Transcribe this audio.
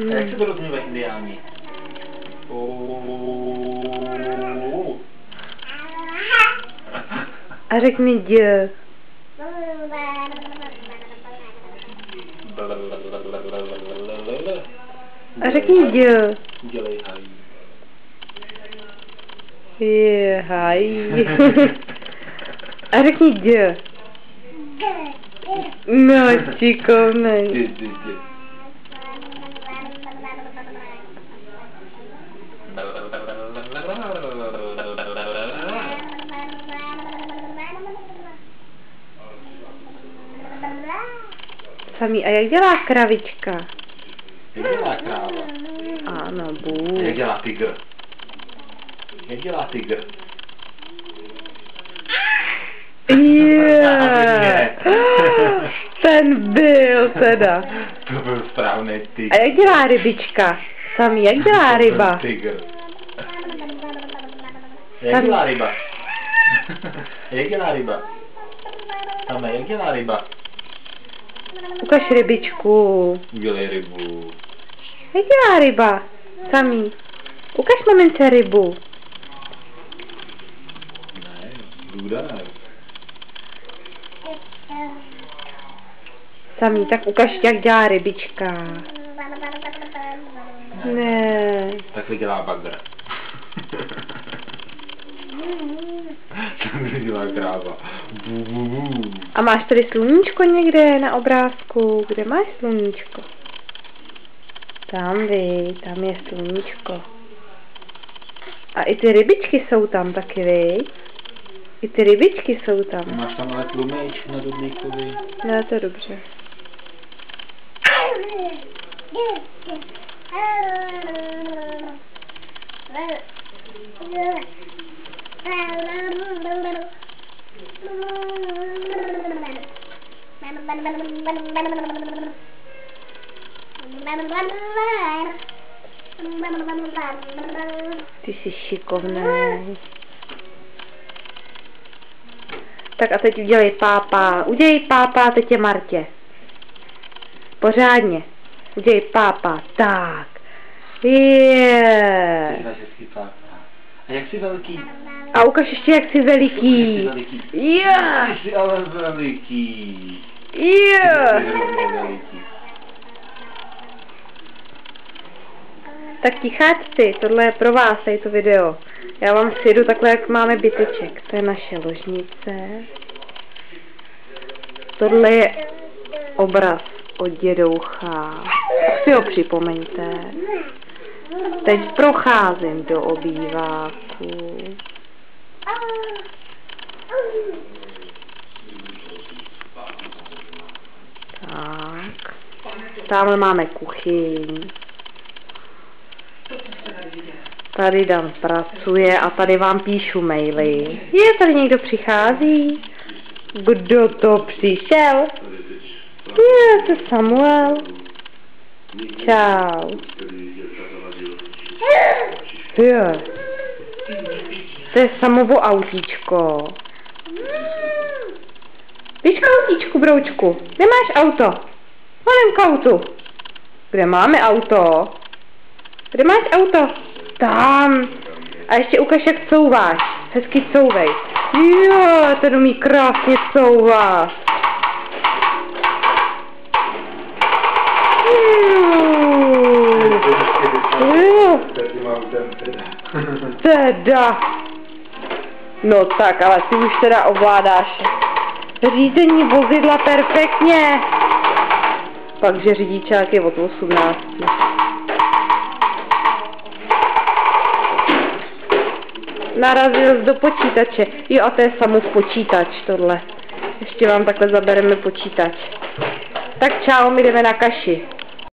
Jak se to rozumívají indiáni? A řekni dě. A řekni dě. Dělej haj. Je, haj. A řekni dě. No, šikovnej. Dě. Samý, a jak dělá kravička? Jak dělá kráva? Ano, bů. Jak dělá tygr? Jak dělá tygr? Ten byl teda. To byl správný tygr. A jak dělá rybička? Samý, jak dělá ryba? Tygr. Jak dělá ryba? Jak dělá ryba? Samé, jak dělá ryba? Ukaž rybičku. Udělej rybu. Jak dělá ryba? Samý. Ukaž mamince rybu. Ne, duda. Samý, tak ukaž, jak dělá rybička. Ne. Takhle dělá bagr. Takhle dělá kráva. Bu. A máš tady sluníčko někde na obrázku? Kde máš sluníčko? Tam tam je sluníčko. A i ty rybičky jsou tam taky, viď? I ty rybičky jsou tam. Máš tam ale tlumič na Dudlíkovi. No, to je dobře. Ty jsi šikovný. Tak a teď udělej pápa. Udělej pápa tetě Martě. Pořádně. Udělej pápa. Tak. A jak jsi velký? A ukaž ještě, jak jsi veliký. Yeah. Jsi ale veliký. Yeah. Tak tichačci, tohle je pro vás, tady to video. Já vám sjedu takhle, jak máme byteček. To je naše ložnice. Tohle je obraz od dědoucha. Tak si ho připomeňte. Teď procházím do obýváku. Tak. Tamhle máme kuchyň. Tady Dan pracuje a tady vám píšu maily. Je, tady někdo přichází? Kdo to přišel? Je, to Samuel. Čau. Je. To je Samovo autíčko. Víš k autíčku, broučku? Kde máš auto? Honem k autu. Kde máme auto? Kde máš auto? Tam. A ještě ukaž, jak couváš. Hezky couvej. Jo, ten umí krásně couvat. Teda. No tak, ale ty už teda ovládáš řízení vozidla perfektně. Pakže řidičák je od 18. Narazil do počítače. Jo, a to je Samův počítač, tohle. Ještě vám takhle zabereme počítač. Tak čau, my jdeme na kaši.